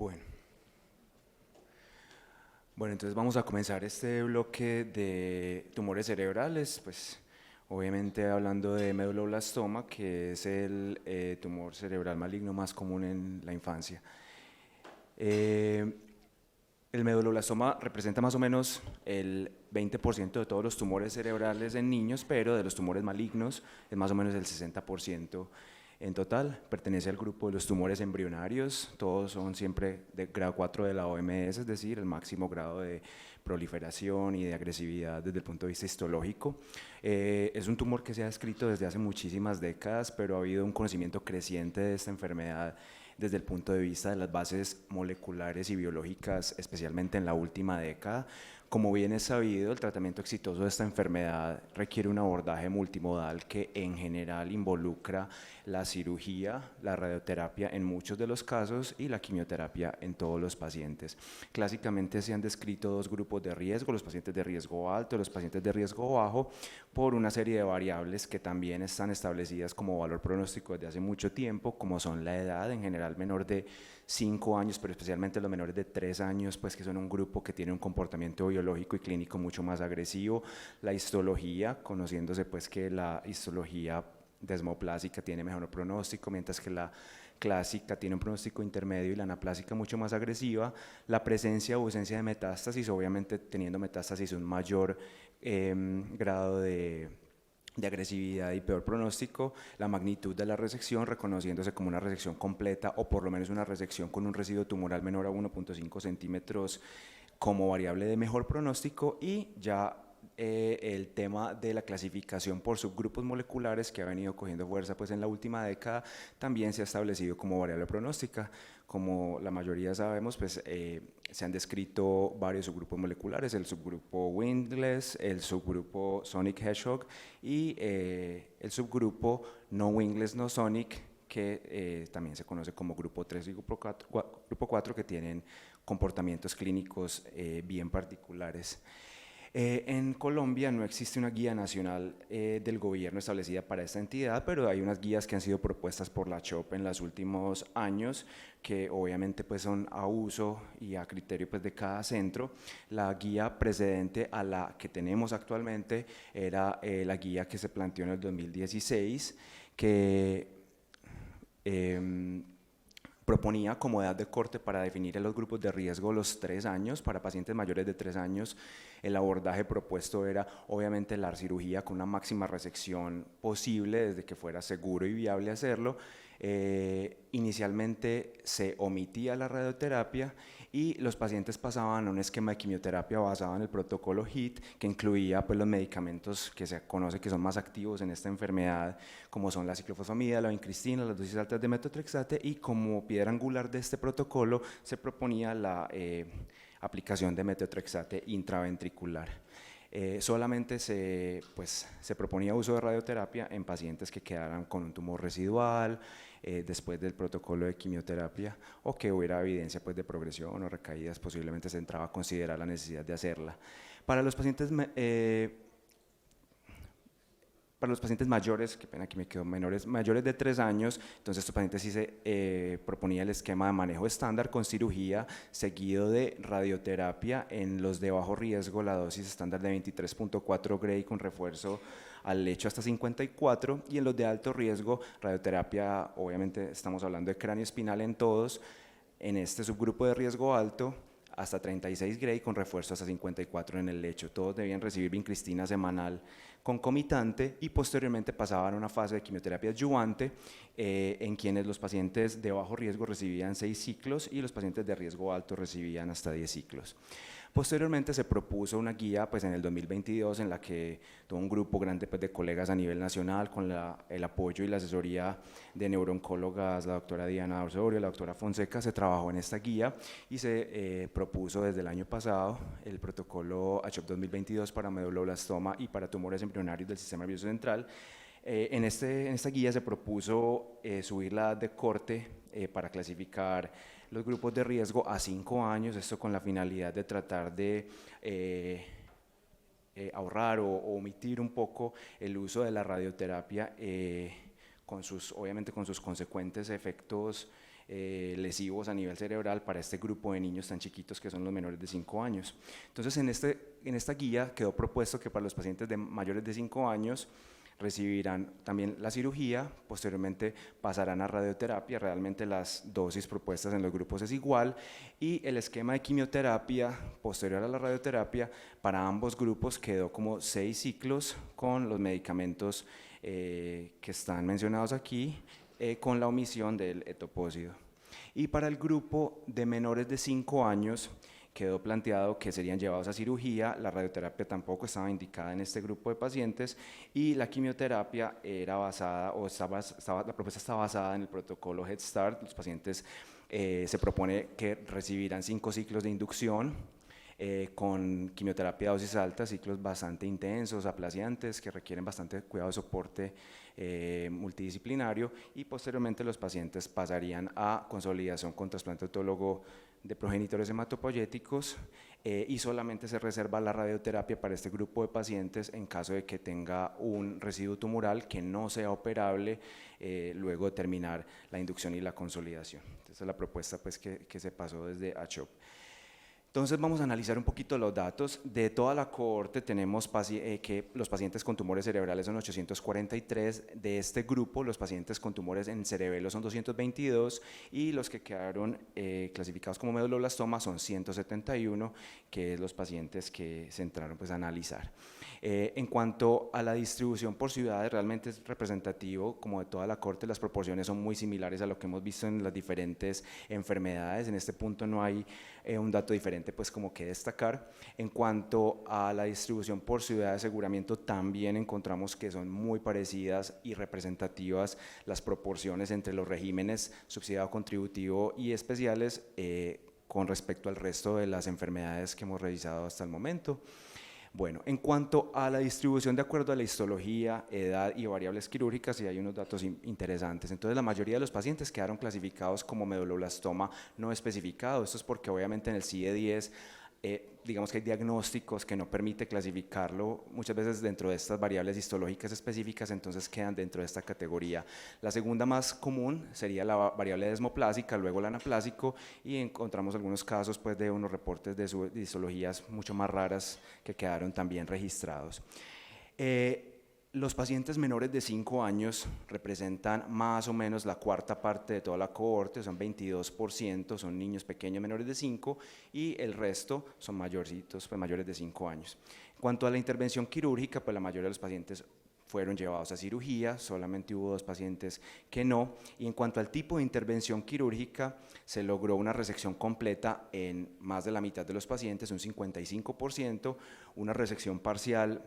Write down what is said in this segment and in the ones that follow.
Bueno. Bueno, entonces vamos a comenzar este bloque de tumores cerebrales, pues obviamente hablando de medulloblastoma, que es el tumor cerebral maligno más común en la infancia. El medulloblastoma representa más o menos el 20% de todos los tumores cerebrales en niños, pero de los tumores malignos es más o menos el 60% en total. Pertenece al grupo de los tumores embrionarios, todos son siempre de grado 4 de la OMS, es decir, el máximo grado de proliferación y de agresividad desde el punto de vista histológico. Es un tumor que se ha descrito desde hace muchísimas décadas, pero ha habido un conocimiento creciente de esta enfermedad desde el punto de vista de las bases moleculares y biológicas, especialmente en la última década. Como bien es sabido, el tratamiento exitoso de esta enfermedad requiere un abordaje multimodal que en general involucra la cirugía, la radioterapia en muchos de los casos y la quimioterapia en todos los pacientes. Clásicamente se han descrito dos grupos de riesgo, los pacientes de riesgo alto y los pacientes de riesgo bajo, por una serie de variables que también están establecidas como valor pronóstico desde hace mucho tiempo, como son la edad, en general menor de 5 años, pero especialmente los menores de 3 años, pues que son un grupo que tiene un comportamiento biológico y clínico mucho más agresivo, la histología, conociéndose pues que la histología desmoplásica tiene mejor pronóstico, mientras que la clásica tiene un pronóstico intermedio y la anaplásica mucho más agresiva, la presencia o ausencia de metástasis, obviamente teniendo metástasis un mayor grado de agresividad y peor pronóstico, la magnitud de la resección reconociéndose como una resección completa o por lo menos una resección con un residuo tumoral menor a 1.5 centímetros como variable de mejor pronóstico, y ya el tema de la clasificación por subgrupos moleculares, que ha venido cogiendo fuerza pues en la última década, también se ha establecido como variable pronóstica. Como la mayoría sabemos, pues se han descrito varios subgrupos moleculares, el subgrupo Wingless, el subgrupo Sonic Hedgehog y el subgrupo no Wingless no Sonic, que también se conoce como grupo 3 y grupo 4, que tienen comportamientos clínicos bien particulares. En Colombia no existe una guía nacional del gobierno establecida para esta entidad, pero hay unas guías que han sido propuestas por la CHOP en los últimos años, que obviamente pues son a uso y a criterio pues de cada centro. La guía precedente a la que tenemos actualmente era la guía que se planteó en el 2016, que proponía como edad de corte para definir en los grupos de riesgo los 3 años. Para pacientes mayores de 3 años, el abordaje propuesto era obviamente la cirugía con una máxima resección posible desde que fuera seguro y viable hacerlo. Inicialmente se omitía la radioterapia y los pacientes pasaban a un esquema de quimioterapia basado en el protocolo HIT, que incluía pues los medicamentos que se conoce que son más activos en esta enfermedad, como son la ciclofosfamida, la vincristina, las dosis altas de metotrexate, y como piedra angular de este protocolo se proponía la aplicación de metotrexate intraventricular. Solamente se proponía uso de radioterapia en pacientes que quedaran con un tumor residual después del protocolo de quimioterapia, o que hubiera evidencia pues, de progresión o recaídas. Posiblemente se entraba a considerar la necesidad de hacerla. Para los pacientes mayores, qué pena que me quedo, mayores de 3 años, entonces estos pacientes sí se proponía el esquema de manejo estándar con cirugía seguido de radioterapia. En los de bajo riesgo, la dosis estándar de 23.4 Gray con refuerzo al lecho hasta 54, y en los de alto riesgo, radioterapia, obviamente estamos hablando de cráneo espinal en todos, en este subgrupo de riesgo alto, hasta 36 Gray con refuerzo hasta 54 en el lecho. Todos debían recibir vincristina semanal concomitante y posteriormente pasaban a una fase de quimioterapia adyuvante, en quienes los pacientes de bajo riesgo recibían 6 ciclos y los pacientes de riesgo alto recibían hasta 10 ciclos. Posteriormente se propuso una guía pues, en el 2022, en la que todo un grupo grande pues, de colegas a nivel nacional, con el apoyo y la asesoría de neurooncólogas, la doctora Diana Osorio, la doctora Fonseca, se trabajó en esta guía y se propuso desde el año pasado el protocolo ACHOP 2022 para medulloblastoma y para tumores embrionarios del sistema nervioso central. En esta guía se propuso subir la edad de corte para clasificar los grupos de riesgo a 5 años, esto con la finalidad de tratar de ahorrar o omitir un poco el uso de la radioterapia, obviamente con sus consecuentes efectos lesivos a nivel cerebral para este grupo de niños tan chiquitos que son los menores de 5 años. Entonces, en esta guía quedó propuesto que para los pacientes de mayores de 5 años recibirán también la cirugía, posteriormente pasarán a radioterapia, realmente las dosis propuestas en los grupos es igual, y el esquema de quimioterapia posterior a la radioterapia para ambos grupos quedó como 6 ciclos con los medicamentos que están mencionados aquí, con la omisión del etopósido. Y para el grupo de menores de 5 años, quedó planteado que serían llevados a cirugía, la radioterapia tampoco estaba indicada en este grupo de pacientes y la quimioterapia era basada, la propuesta está basada en el protocolo Head Start. Los pacientes se propone que recibirán 5 ciclos de inducción con quimioterapia a dosis alta, ciclos bastante intensos, aplaciantes, que requieren bastante cuidado de soporte multidisciplinario, y posteriormente los pacientes pasarían a consolidación con trasplante autólogo de progenitores hematopoyéticos y solamente se reserva la radioterapia para este grupo de pacientes en caso de que tenga un residuo tumoral que no sea operable luego de terminar la inducción y la consolidación. Esa es la propuesta pues, que se pasó desde ACHOP. Entonces vamos a analizar un poquito los datos. De toda la cohorte tenemos que los pacientes con tumores cerebrales son 843, de este grupo los pacientes con tumores en cerebelo son 222 y los que quedaron clasificados como medulloblastoma son 171, que es los pacientes que se entraron pues, a analizar. En cuanto a la distribución por ciudades, realmente es representativo como de toda la cohorte, las proporciones son muy similares a lo que hemos visto en las diferentes enfermedades. En este punto no hay un dato diferente pues como que destacar. En cuanto a la distribución por ciudad de aseguramiento, también encontramos que son muy parecidas y representativas las proporciones entre los regímenes subsidiado contributivo y especiales con respecto al resto de las enfermedades que hemos revisado hasta el momento. Bueno, en cuanto a la distribución de acuerdo a la histología, edad y variables quirúrgicas, sí hay unos datos interesantes. Entonces, la mayoría de los pacientes quedaron clasificados como medulloblastoma no especificado. Esto es porque obviamente en el CIE-10 digamos que hay diagnósticos que no permite clasificarlo muchas veces dentro de estas variables histológicas específicas, entonces quedan dentro de esta categoría. La segunda más común sería la variable desmoplásica, luego el anaplásico, y encontramos algunos casos pues, de unos reportes de histologías mucho más raras que quedaron también registrados. Los pacientes menores de 5 años representan más o menos la cuarta parte de toda la cohorte, son 22%, son niños pequeños menores de 5 y el resto son mayorcitos, pues mayores de 5 años. En cuanto a la intervención quirúrgica, pues la mayoría de los pacientes fueron llevados a cirugía, solamente hubo 2 pacientes que no, y en cuanto al tipo de intervención quirúrgica, se logró una resección completa en más de la mitad de los pacientes, un 55%, una resección parcial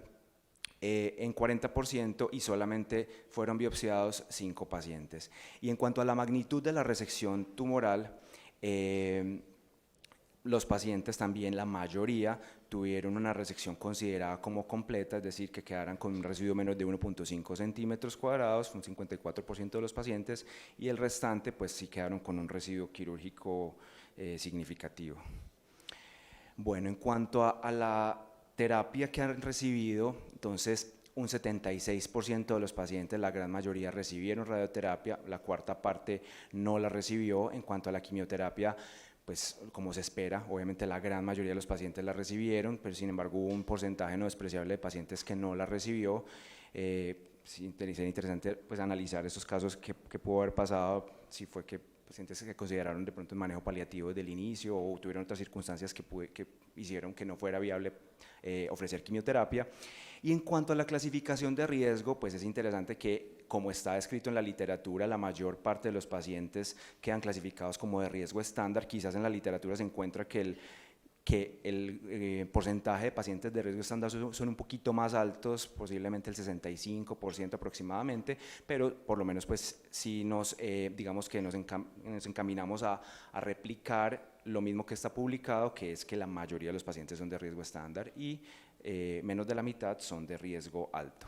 en 40% y solamente fueron biopsiados 5 pacientes. Y en cuanto a la magnitud de la resección tumoral, los pacientes también, la mayoría, tuvieron una resección considerada como completa, es decir, que quedaran con un residuo menos de 1.5 centímetros cuadrados, un 54% de los pacientes, y el restante pues sí quedaron con un residuo quirúrgico significativo. Bueno, en cuanto a la terapia que han recibido, entonces un 76% de los pacientes, la gran mayoría recibieron radioterapia, la cuarta parte no la recibió. En cuanto a la quimioterapia, pues como se espera, obviamente la gran mayoría de los pacientes la recibieron, pero sin embargo hubo un porcentaje no despreciable de pacientes que no la recibió. Sería interesante pues, analizar esos casos que pudo haber pasado, si fue que pacientes que consideraron de pronto el manejo paliativo desde el inicio o tuvieron otras circunstancias que hicieron que no fuera viable ofrecer quimioterapia. Y en cuanto a la clasificación de riesgo, pues es interesante que, como está descrito en la literatura, la mayor parte de los pacientes quedan clasificados como de riesgo estándar. Quizás en la literatura se encuentra que el porcentaje de pacientes de riesgo estándar son un poquito más altos, posiblemente el 65% aproximadamente, pero por lo menos pues si digamos que nos encaminamos a replicar lo mismo que está publicado, que es que la mayoría de los pacientes son de riesgo estándar y menos de la mitad son de riesgo alto.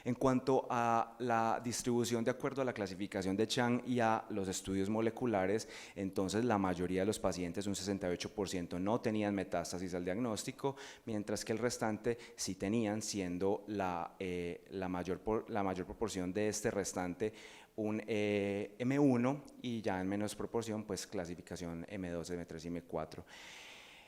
En cuanto a la distribución de acuerdo a la clasificación de Chang y a los estudios moleculares, entonces la mayoría de los pacientes, un 68%, no tenían metástasis al diagnóstico, mientras que el restante sí tenían, siendo la mayor proporción de este restante un M1 y ya en menos proporción pues clasificación M2, M3 y M4.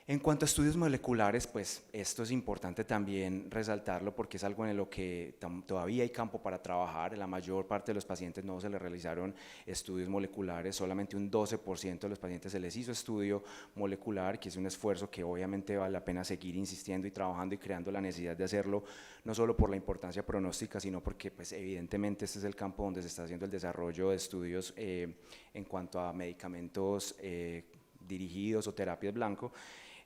En cuanto a estudios moleculares, pues esto es importante también resaltarlo porque es algo en lo que todavía hay campo para trabajar. La mayor parte de los pacientes no se les realizaron estudios moleculares, solamente un 12% de los pacientes se les hizo estudio molecular, que es un esfuerzo que obviamente vale la pena seguir insistiendo y trabajando y creando la necesidad de hacerlo, no solo por la importancia pronóstica, sino porque pues evidentemente este es el campo donde se está haciendo el desarrollo de estudios en cuanto a medicamentos dirigidos o terapias blanco.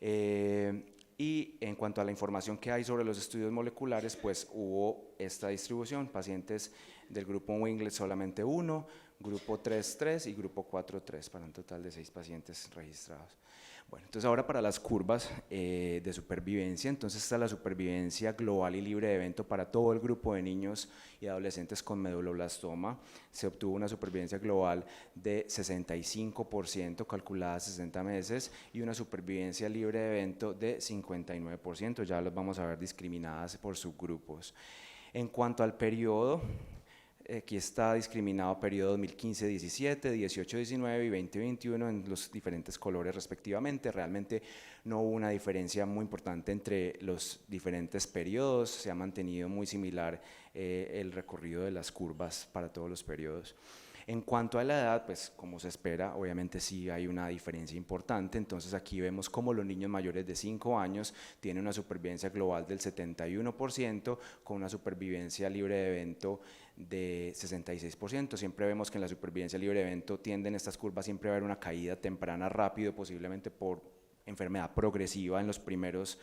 Y en cuanto a la información que hay sobre los estudios moleculares, pues hubo esta distribución, pacientes del grupo Winglet solamente 1, grupo 3 y grupo 4 para un total de 6 pacientes registrados. Bueno, entonces ahora para las curvas de supervivencia, entonces está la supervivencia global y libre de evento para todo el grupo de niños y adolescentes con meduloblastoma. Se obtuvo una supervivencia global de 65%, calculada a 60 meses, y una supervivencia libre de evento de 59%, ya los vamos a ver discriminadas por subgrupos. En cuanto al periodo, aquí está discriminado periodo 2015-17, 18-19 y 20-21 en los diferentes colores respectivamente. Realmente no hubo una diferencia muy importante entre los diferentes periodos, se ha mantenido muy similar el recorrido de las curvas para todos los periodos. En cuanto a la edad, pues como se espera, obviamente sí hay una diferencia importante. Entonces aquí vemos cómo los niños mayores de 5 años tienen una supervivencia global del 71%, con una supervivencia libre de evento de 66%. Siempre vemos que en la supervivencia libre de evento tienden estas curvas siempre a haber una caída temprana rápido, posiblemente por enfermedad progresiva en los primeros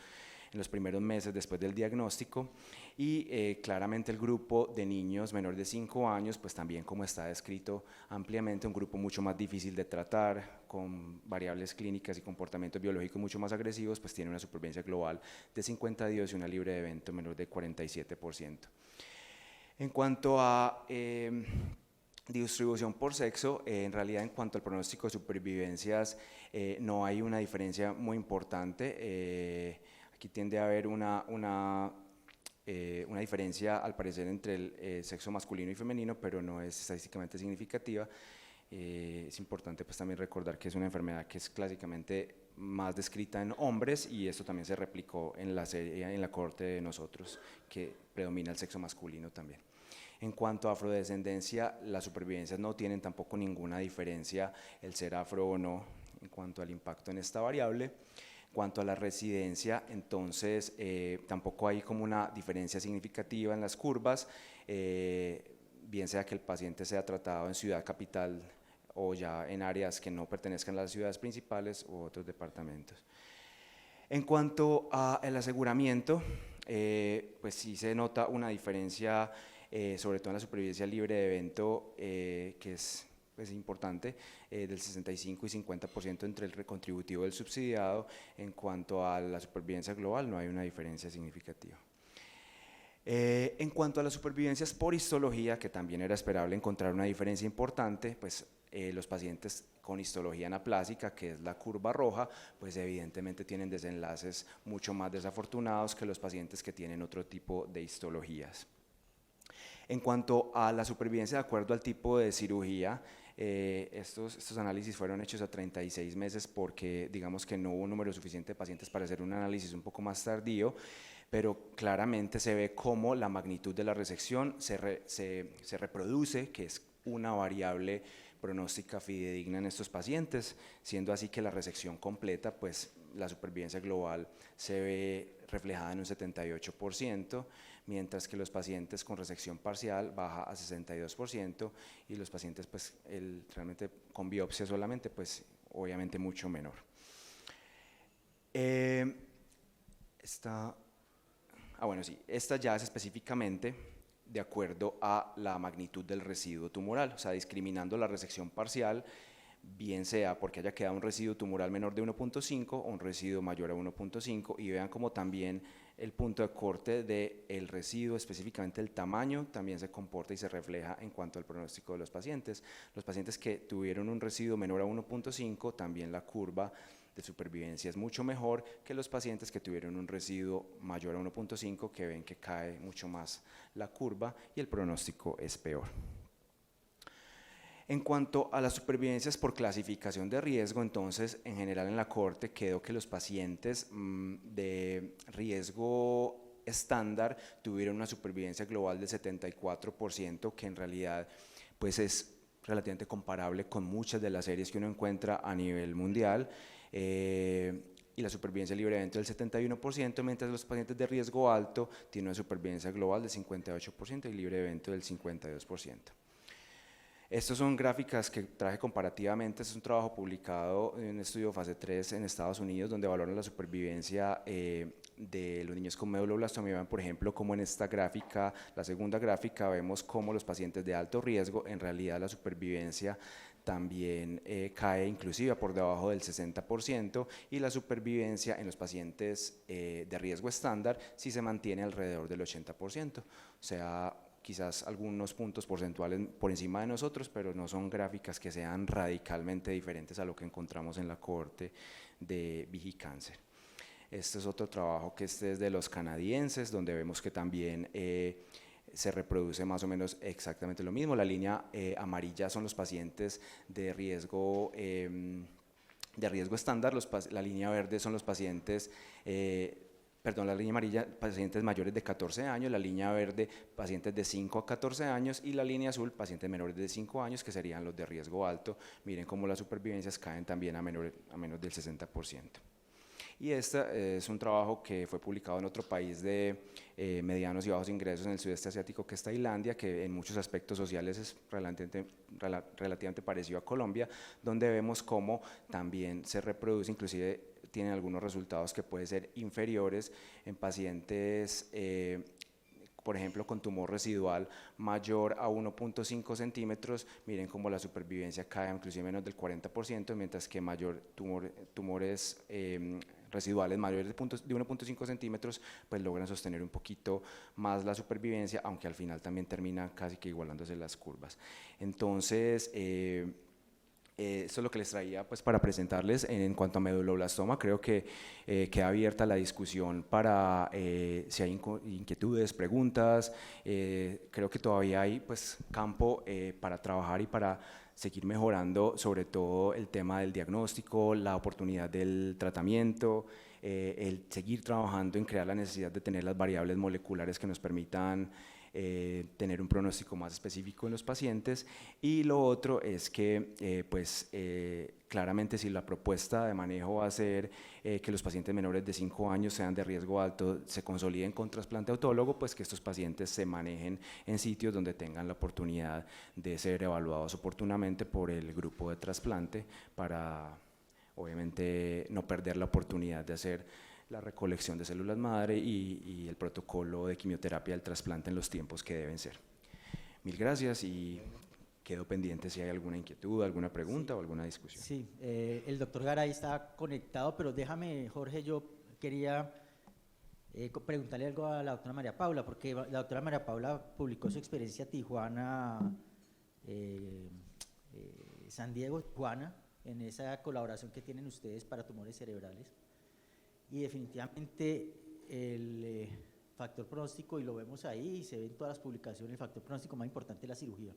meses después del diagnóstico, y claramente el grupo de niños menores de 5 años, pues también, como está descrito ampliamente, un grupo mucho más difícil de tratar, con variables clínicas y comportamientos biológicos mucho más agresivos, pues tiene una supervivencia global de 52 y una libre de evento menor de 47%. En cuanto a distribución por sexo, en realidad en cuanto al pronóstico de supervivencias no hay una diferencia muy importante. Aquí tiende a haber una diferencia al parecer entre el sexo masculino y femenino, pero no es estadísticamente significativa. Es importante pues también recordar que es una enfermedad que es clásicamente más descrita en hombres, y esto también se replicó en la serie, en la cohorte de nosotros, que predomina el sexo masculino también. En cuanto a afrodescendencia, las supervivencias no tienen tampoco ninguna diferencia el ser afro o no en cuanto al impacto en esta variable. En cuanto a la residencia, entonces tampoco hay como una diferencia significativa en las curvas, bien sea que el paciente sea tratado en ciudad capital o ya en áreas que no pertenezcan a las ciudades principales u otros departamentos. En cuanto al aseguramiento, pues sí se nota una diferencia, sobre todo en la supervivencia libre de evento, que es pues importante, del 65 y 50% entre el contributivo y el subsidiado. En cuanto a la supervivencia global, no hay una diferencia significativa. En cuanto a las supervivencias por histología, que también era esperable encontrar una diferencia importante, pues los pacientes con histología anaplásica, que es la curva roja, pues evidentemente tienen desenlaces mucho más desafortunados que los pacientes que tienen otro tipo de histologías. En cuanto a la supervivencia de acuerdo al tipo de cirugía, estos análisis fueron hechos a 36 meses porque digamos que no hubo un número suficiente de pacientes para hacer un análisis un poco más tardío, pero claramente se ve cómo la magnitud de la resección se reproduce, que es una variable pronóstica fidedigna en estos pacientes, siendo así que la resección completa, pues la supervivencia global se ve reflejada en un 78%, mientras que los pacientes con resección parcial baja a 62%, y los pacientes pues realmente con biopsia solamente, pues obviamente mucho menor. Esta ya es específicamente de acuerdo a la magnitud del residuo tumoral, o sea, discriminando la resección parcial, bien sea porque haya quedado un residuo tumoral menor de 1.5 o un residuo mayor a 1.5, y vean como también el punto de corte del residuo, específicamente el tamaño, también se comporta y se refleja en cuanto al pronóstico de los pacientes. Los pacientes que tuvieron un residuo menor a 1.5, también la curva de supervivencia es mucho mejor que los pacientes que tuvieron un residuo mayor a 1.5, que ven que cae mucho más la curva y el pronóstico es peor. En cuanto a las supervivencias por clasificación de riesgo, entonces en general en la corte quedó que los pacientes de riesgo estándar tuvieron una supervivencia global del 74%, que en realidad pues es relativamente comparable con muchas de las series que uno encuentra a nivel mundial, y la supervivencia libre de evento del 71%, mientras los pacientes de riesgo alto tienen una supervivencia global del 58% y libre de evento del 52%. Estas son gráficas que traje comparativamente. Este es un trabajo publicado en un estudio fase 3 en Estados Unidos, donde valoran la supervivencia de los niños con medulloblastoma. Y vean, por ejemplo, como en esta gráfica, la segunda gráfica, vemos cómo los pacientes de alto riesgo, en realidad la supervivencia también cae inclusive por debajo del 60%, y la supervivencia en los pacientes de riesgo estándar sí se mantiene alrededor del 80%. O sea, quizás algunos puntos porcentuales por encima de nosotros, pero no son gráficas que sean radicalmente diferentes a lo que encontramos en la cohorte de Vigicáncer. Este es otro trabajo que es de los canadienses, donde vemos que también se reproduce más o menos exactamente lo mismo. La línea amarilla son los pacientes de riesgo estándar, la línea verde son los pacientes la línea amarilla, pacientes mayores de 14 años, la línea verde, pacientes de 5 a 14 años, y la línea azul, pacientes menores de 5 años, que serían los de riesgo alto. Miren cómo las supervivencias caen también a menos del 60%. Y este es un trabajo que fue publicado en otro país de medianos y bajos ingresos en el sudeste asiático, que es Tailandia, que en muchos aspectos sociales es relativamente parecido a Colombia, donde vemos cómo también se reproduce, inclusive tienen algunos resultados que pueden ser inferiores en pacientes, por ejemplo, con tumor residual mayor a 1.5 centímetros. Miren cómo la supervivencia cae inclusive menos del 40%, mientras que tumores residuales mayores de 1.5 centímetros pues logran sostener un poquito más la supervivencia, aunque al final también termina casi que igualándose las curvas. Entonces, eso es lo que les traía pues para presentarles en cuanto a medulloblastoma. Creo que queda abierta la discusión para si hay inquietudes, preguntas. Creo que todavía hay pues campo para trabajar y para seguir mejorando, sobre todo el tema del diagnóstico, la oportunidad del tratamiento, el seguir trabajando en crear la necesidad de tener las variables moleculares que nos permitan tener un pronóstico más específico en los pacientes. Y lo otro es que claramente si la propuesta de manejo va a ser que los pacientes menores de 5 años sean de riesgo alto, se consoliden con trasplante autólogo, pues que estos pacientes se manejen en sitios donde tengan la oportunidad de ser evaluados oportunamente por el grupo de trasplante, para obviamente no perder la oportunidad de hacer la recolección de células madre y el protocolo de quimioterapia del trasplante en los tiempos que deben ser. Mil gracias y quedo pendiente si hay alguna inquietud, alguna pregunta o alguna discusión. Sí, el doctor Garay está conectado, pero déjame, Jorge, yo quería preguntarle algo a la doctora María Paula, porque la doctora María Paula publicó su experiencia Tijuana, San Diego, Tijuana, en esa colaboración que tienen ustedes para tumores cerebrales. Y definitivamente el factor pronóstico, y lo vemos ahí, y se ve en todas las publicaciones, el factor pronóstico más importante es la cirugía.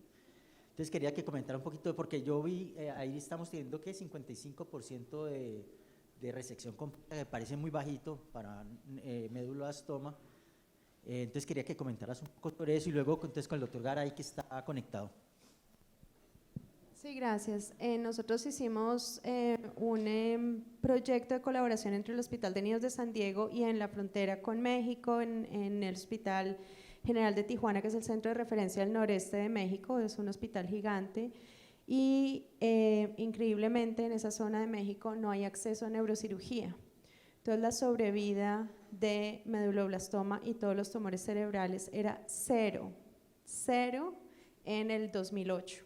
Entonces quería que comentara un poquito, porque yo vi, ahí estamos teniendo que 55% de resección completa, que parece muy bajito para medulloblastoma. Entonces quería que comentaras un poco sobre eso, y luego entonces con el doctor Garay, que está conectado. Sí, gracias. Nosotros hicimos un proyecto de colaboración entre el Hospital de Niños de San Diego y en la frontera con México, en el Hospital General de Tijuana, que es el centro de referencia del noreste de México. Es un hospital gigante y increíblemente en esa zona de México no hay acceso a neurocirugía. Entonces la sobrevida de medulloblastoma y todos los tumores cerebrales era cero en el 2008.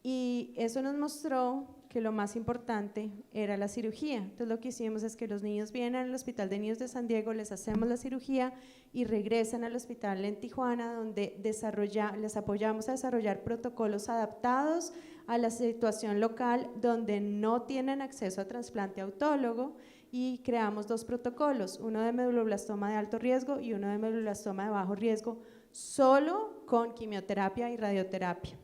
Y eso nos mostró que lo más importante era la cirugía. Entonces lo que hicimos es que los niños vienen al Hospital de Niños de San Diego, les hacemos la cirugía y regresan al hospital en Tijuana, donde les apoyamos a desarrollar protocolos adaptados a la situación local donde no tienen acceso a trasplante autólogo, y creamos 2 protocolos, uno de medulloblastoma de alto riesgo y uno de medulloblastoma de bajo riesgo, solo con quimioterapia y radioterapia.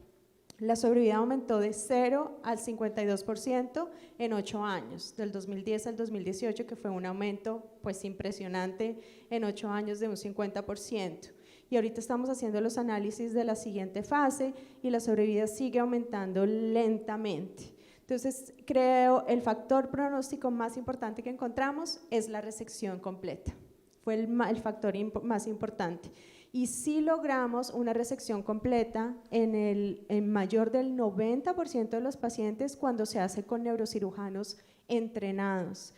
La sobrevida aumentó de 0 al 52% en 8 años, del 2010 al 2018, que fue un aumento pues impresionante en 8 años de un 50%. Y ahorita estamos haciendo los análisis de la siguiente fase y la sobrevida sigue aumentando lentamente. Entonces, creo el factor pronóstico más importante que encontramos es la resección completa. Fue el factor más importante. Y sí logramos una resección completa en mayor del 90% de los pacientes cuando se hace con neurocirujanos entrenados,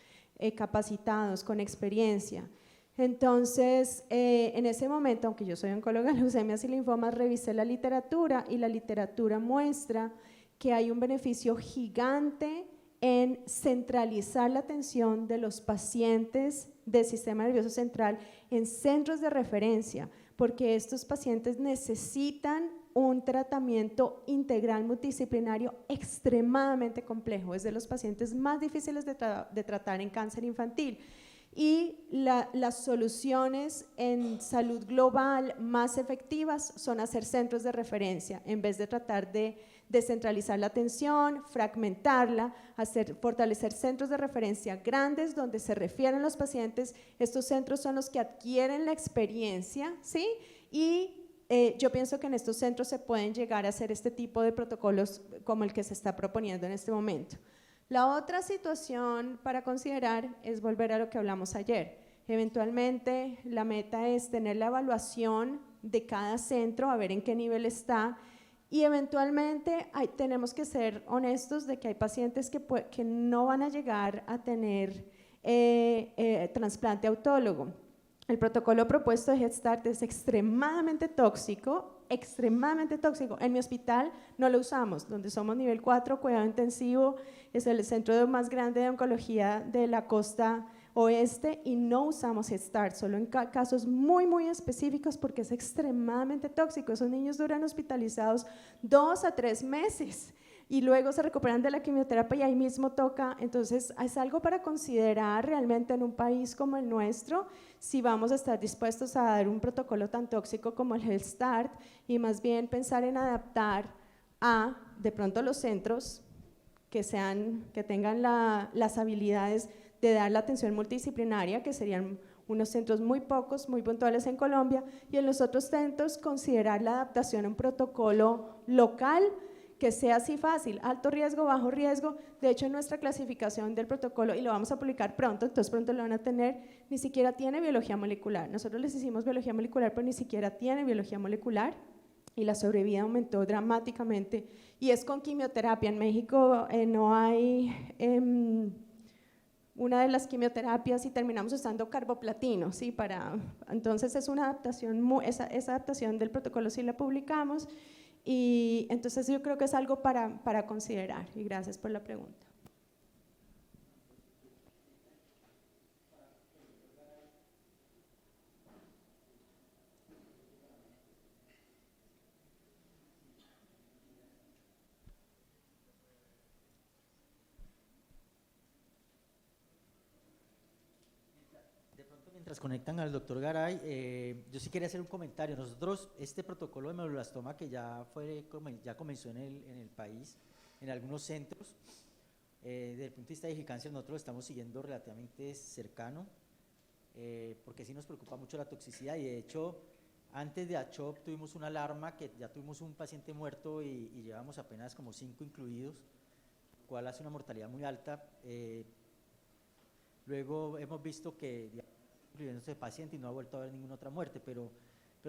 capacitados, con experiencia. Entonces, en ese momento, aunque yo soy oncóloga en leucemias y linfomas, revisé la literatura y la literatura muestra que hay un beneficio gigante en centralizar la atención de los pacientes del sistema nervioso central en centros de referencia, porque estos pacientes necesitan un tratamiento integral multidisciplinario extremadamente complejo, es de los pacientes más difíciles de tratar en cáncer infantil. Y las soluciones en salud global más efectivas son hacer centros de referencia, en vez de tratar de descentralizar la atención, fragmentarla, fortalecer centros de referencia grandes donde se refieren los pacientes. Estos centros son los que adquieren la experiencia, ¿sí? Y yo pienso que en estos centros se pueden llegar a hacer este tipo de protocolos como el que se está proponiendo en este momento. La otra situación para considerar es volver a lo que hablamos ayer. Eventualmente la meta es tener la evaluación de cada centro, a ver en qué nivel está, y eventualmente tenemos que ser honestos de que hay pacientes que no van a llegar a tener trasplante autólogo. El protocolo propuesto de Head Start es extremadamente tóxico. En mi hospital no lo usamos, donde somos nivel 4, cuidado intensivo, es el centro más grande de oncología de la costa oeste, y no usamos Head Start, solo en casos muy específicos, porque es extremadamente tóxico. Esos niños duran hospitalizados 2 a 3 meses y luego se recuperan de la quimioterapia y ahí mismo toca. Entonces es algo para considerar realmente en un país como el nuestro, si vamos a estar dispuestos a dar un protocolo tan tóxico como el Head Start, y más bien pensar en adaptar a de pronto los centros que tengan las habilidades de dar la atención multidisciplinaria, que serían unos centros muy pocos, muy puntuales en Colombia, y en los otros centros considerar la adaptación a un protocolo local que sea así fácil, alto riesgo, bajo riesgo. De hecho, en nuestra clasificación del protocolo, y lo vamos a publicar pronto, entonces pronto lo van a tener, ni siquiera tiene biología molecular. Nosotros les hicimos biología molecular, pero ni siquiera tiene biología molecular, y la sobrevida aumentó dramáticamente, y es con quimioterapia. En México no hay una de las quimioterapias y terminamos usando carboplatino, ¿sí? Entonces es una adaptación, esa adaptación del protocolo sí la publicamos, y entonces yo creo que es algo para considerar, y gracias por la pregunta. Mientras conectan al doctor Garay, yo sí quería hacer un comentario. Nosotros, este protocolo de medulloblastoma que ya comenzó en el país, en algunos centros, desde el punto de vista de eficacia, nosotros lo estamos siguiendo relativamente cercano, porque sí nos preocupa mucho la toxicidad, y de hecho, antes de ACHOP tuvimos una alarma que ya tuvimos un paciente muerto y llevamos apenas como 5 incluidos, lo cual hace una mortalidad muy alta. Luego hemos visto que incluyendo ese paciente y no ha vuelto a haber ninguna otra muerte, pero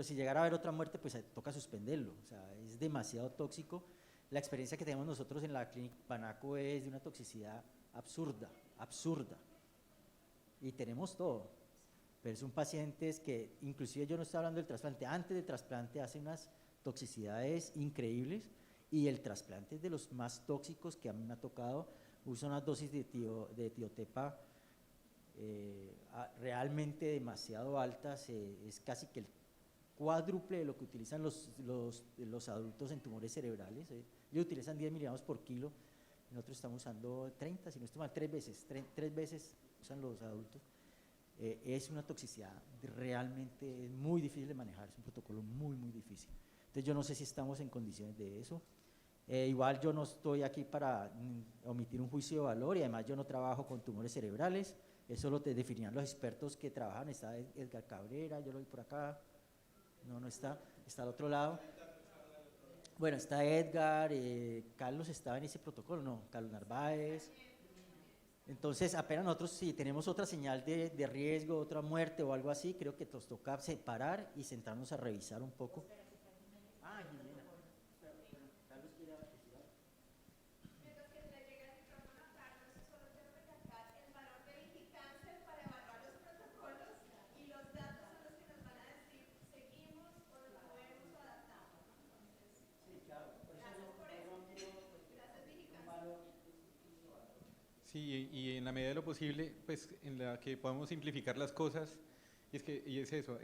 si llegara a haber otra muerte, pues toca suspenderlo. O sea, es demasiado tóxico. La experiencia que tenemos nosotros en la clínica Panaco es de una toxicidad absurda, y tenemos todo, pero son pacientes que, inclusive yo no estoy hablando del trasplante, antes del trasplante hacen unas toxicidades increíbles, y el trasplante es de los más tóxicos que a mí me ha tocado. Usa unas dosis de tiotepa realmente demasiado altas, es casi que el cuádruple de lo que utilizan los adultos en tumores cerebrales. Ellos utilizan 10 miligramos por kilo, nosotros estamos usando 30, si no estoy mal, tres veces usan los adultos. Es una toxicidad realmente muy difícil de manejar, es un protocolo muy difícil. Entonces yo no sé si estamos en condiciones de eso. Igual yo no estoy aquí para omitir un juicio de valor, y además yo no trabajo con tumores cerebrales, eso lo definirán los expertos que trabajan. Está Edgar Cabrera, yo lo vi por acá, no está al otro lado. Bueno, está Edgar, Carlos estaba en ese protocolo, no, Carlos Narváez. Entonces, apenas nosotros, si tenemos otra señal de riesgo, otra muerte o algo así, creo que nos toca separar y sentarnos a revisar un poco. Jimena. Carlos quiere decir algo. Mientras que le llega el micrófono a Carlos, solo quiero recalcar el valor de Vigicáncer para evaluar los protocolos, y los datos son los que nos van a decir seguimos o nos movemos o adaptamos, ¿no? Entonces, Sí, claro. gracias por eso. Gracias, Vigicáncer. Sí, y en la medida de lo posible, pues en la que podamos simplificar las cosas, y es eso,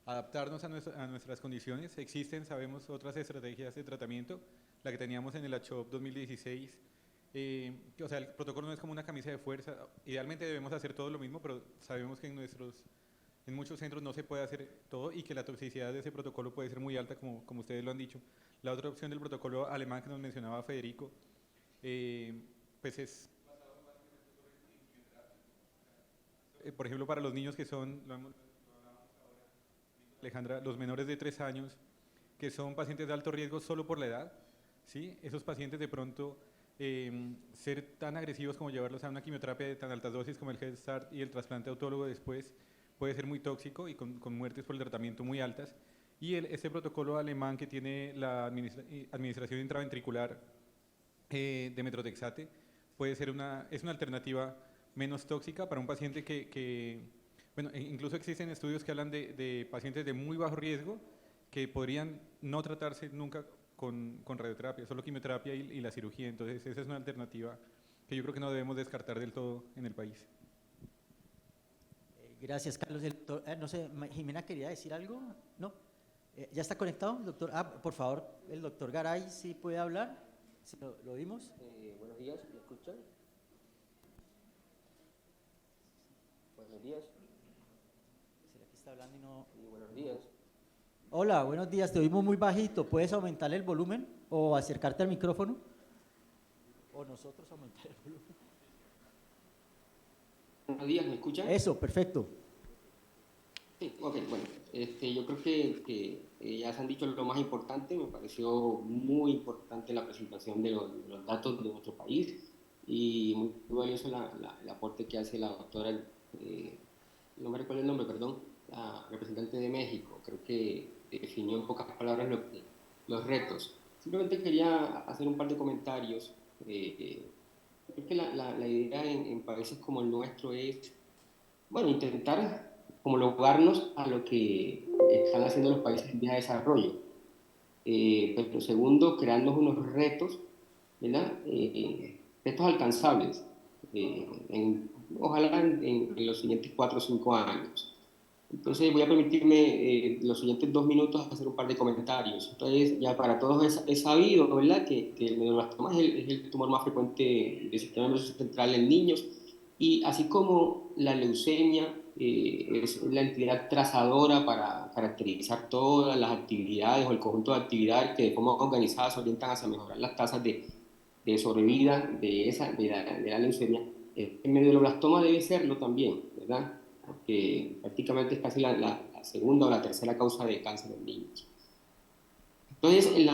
adaptarnos a nuestras condiciones. Existen, sabemos, otras estrategias de tratamiento, la que teníamos en el HOP 2016, o sea, el protocolo no es como una camisa de fuerza, idealmente debemos hacer todo lo mismo, pero sabemos que en muchos centros no se puede hacer todo, y que la toxicidad de ese protocolo puede ser muy alta, como ustedes lo han dicho. La otra opción del protocolo alemán que nos mencionaba Federico, pues es, por ejemplo, para los niños que son, lo hablábamos ahora, Alejandra, los menores de 3 años, que son pacientes de alto riesgo solo por la edad, ¿sí? Esos pacientes de pronto ser tan agresivos como llevarlos a una quimioterapia de tan altas dosis como el Head Start y el trasplante autólogo después puede ser muy tóxico y con muertes por el tratamiento muy altas. Y este protocolo alemán que tiene la administración intraventricular de Methotrexate puede ser es una alternativa menos tóxica para un paciente bueno, incluso existen estudios que hablan de pacientes de muy bajo riesgo que podrían no tratarse nunca con radioterapia, solo quimioterapia y la cirugía. Entonces esa es una alternativa que yo creo que no debemos descartar del todo en el país. Gracias, Carlos. No sé, Jimena quería decir algo, ¿no? ¿Ya está conectado, doctor? Por favor, el doctor Garay, ¿sí puede hablar? ¿Sí lo vimos? Buenos días, ¿me escuchan? Buenos días. ¿Será que está hablando y no? Sí, buenos días. Hola, buenos días, te oímos muy bajito. ¿Puedes aumentar el volumen o acercarte al micrófono? ¿O nosotros aumentar el volumen? Buenos días, ¿me escuchan? Eso, perfecto. Sí, ok, bueno. Yo creo que ya se han dicho lo más importante. Me pareció muy importante la presentación de los datos de nuestro país, y muy valioso el aporte que hace la doctora, no me recuerdo el nombre, perdón, la representante de México. Creo que definió en pocas palabras los retos. Simplemente quería hacer un par de comentarios. Creo que la idea en países como el nuestro es, bueno, intentar homologarnos a lo que están haciendo los países en vía de desarrollo. Pero segundo, crearnos unos retos, ¿verdad? Retos alcanzables, ojalá en los siguientes 4 o 5 años. Entonces voy a permitirme los siguientes 2 minutos hacer un par de comentarios. Entonces, ya para todos es sabido, ¿verdad?, que el medulloblastoma es el tumor más frecuente del sistema nervioso central en niños, y así como la leucemia es la entidad trazadora para caracterizar todas las actividades o el conjunto de actividades que de forma organizada se orientan hacia mejorar las tasas de sobrevida de la leucemia, el medulloblastoma debe serlo también, ¿verdad?, porque prácticamente es casi la segunda o la tercera causa de cáncer en niños. Entonces, en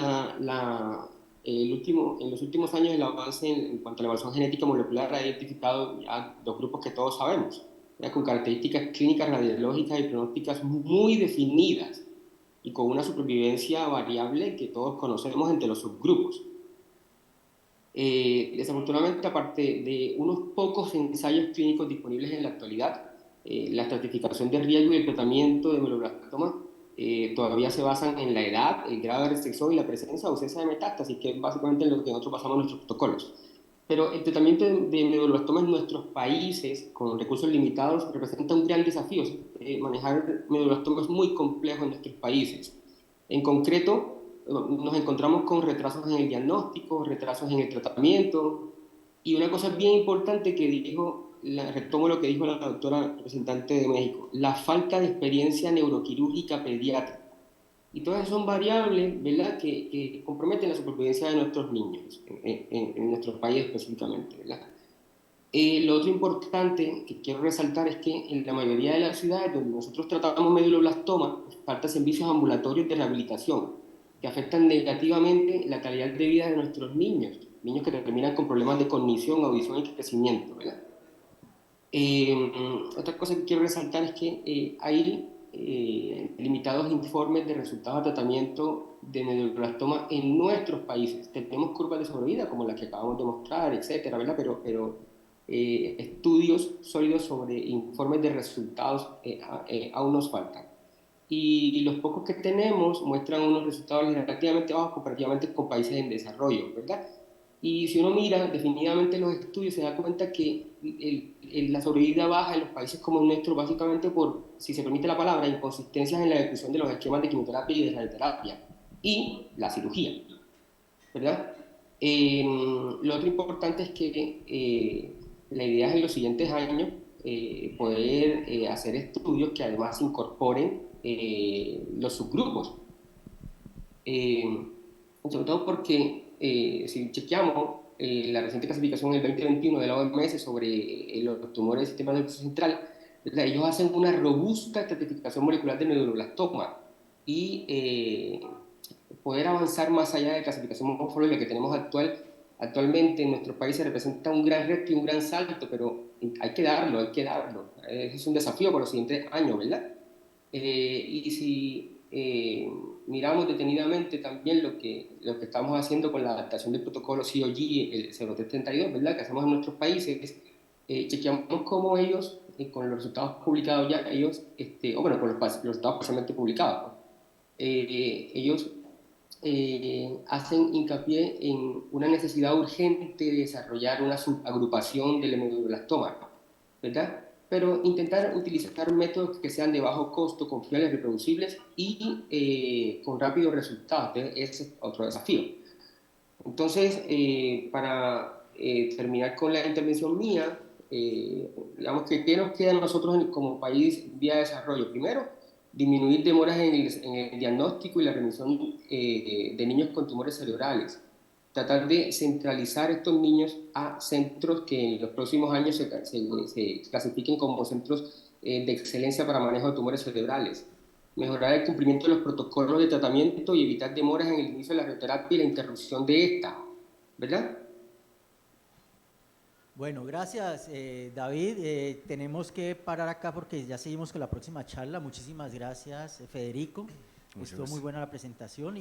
los últimos años, el avance en cuanto a la evaluación genética molecular ha identificado ya 2 grupos que todos sabemos, ¿ya?, con características clínicas, radiológicas y pronósticas muy definidas, y con una supervivencia variable que todos conocemos entre los subgrupos. Desafortunadamente, aparte de unos pocos ensayos clínicos disponibles en la actualidad, la estratificación de riesgo y el tratamiento de medulloblastoma todavía se basan en la edad, el grado de restricción y la presencia o ausencia de metástasis, que es básicamente en lo que nosotros basamos nuestros protocolos. Pero el tratamiento de medulloblastoma en nuestros países, con recursos limitados, representa un gran desafío. Manejar medulloblastoma es muy complejo en nuestros países. En concreto, nos encontramos con retrasos en el diagnóstico, retrasos en el tratamiento, y una cosa bien importante que dijo, retomo lo que dijo la doctora representante de México, la falta de experiencia neuroquirúrgica pediátrica. Y todas esas son variables, ¿verdad?, que comprometen la supervivencia de nuestros niños, en nuestro país específicamente, ¿verdad? Lo otro importante que quiero resaltar es que en la mayoría de las ciudades donde nosotros tratamos medulloblastoma, faltan servicios ambulatorios de rehabilitación que afectan negativamente la calidad de vida de nuestros niños, niños que terminan con problemas de cognición, audición y crecimiento, ¿verdad? Otra cosa que quiero resaltar es que hay limitados informes de resultados de tratamiento de medulloblastoma en nuestros países. Tenemos curvas de sobrevida como las que acabamos de mostrar, etcétera, ¿verdad? Pero estudios sólidos sobre informes de resultados aún nos faltan. Y los pocos que tenemos muestran unos resultados relativamente bajos comparativamente con países en desarrollo, ¿verdad? Y si uno mira definitivamente los estudios, se da cuenta que la sobrevida baja en los países como el nuestro, básicamente por, si se permite la palabra, inconsistencias en la ejecución de los esquemas de quimioterapia y de radioterapia y la cirugía, ¿verdad? Lo otro importante es que la idea es en los siguientes años poder hacer estudios que además incorporen los subgrupos. Sobre todo porque si chequeamos la reciente clasificación del 2021 de la OMS sobre los tumores del sistema nervioso central, ellos hacen una robusta estratificación molecular de medulloblastoma y poder avanzar más allá de la clasificación morfológica que tenemos actualmente en nuestro país se representa un gran reto y un gran salto, pero hay que darlo. Es un desafío por los siguientes años, ¿verdad? Y si miramos detenidamente también lo que estamos haciendo con la adaptación del protocolo COG, el 0332, ¿verdad?, que hacemos en nuestros países, chequeamos cómo ellos, con los resultados publicados ya, con los resultados parcialmente publicados, ellos hacen hincapié en una necesidad urgente de desarrollar una subagrupación del medulloblastoma, ¿verdad? Pero intentar utilizar métodos que sean de bajo costo, confiables, reproducibles y con rápidos resultados. Ese es otro desafío. Entonces, para terminar con la intervención mía, digamos que ¿qué nos queda a nosotros como país vía desarrollo? Primero, disminuir demoras en el diagnóstico y la remisión de niños con tumores cerebrales. Tratar de centralizar estos niños a centros que en los próximos años se clasifiquen como centros de excelencia para manejo de tumores cerebrales. Mejorar el cumplimiento de los protocolos de tratamiento y evitar demoras en el inicio de la radioterapia y la interrupción de esta, ¿verdad? Bueno, gracias David. Tenemos que parar acá porque ya seguimos con la próxima charla. Muchísimas gracias, Federico. Estuvo muy buena la presentación.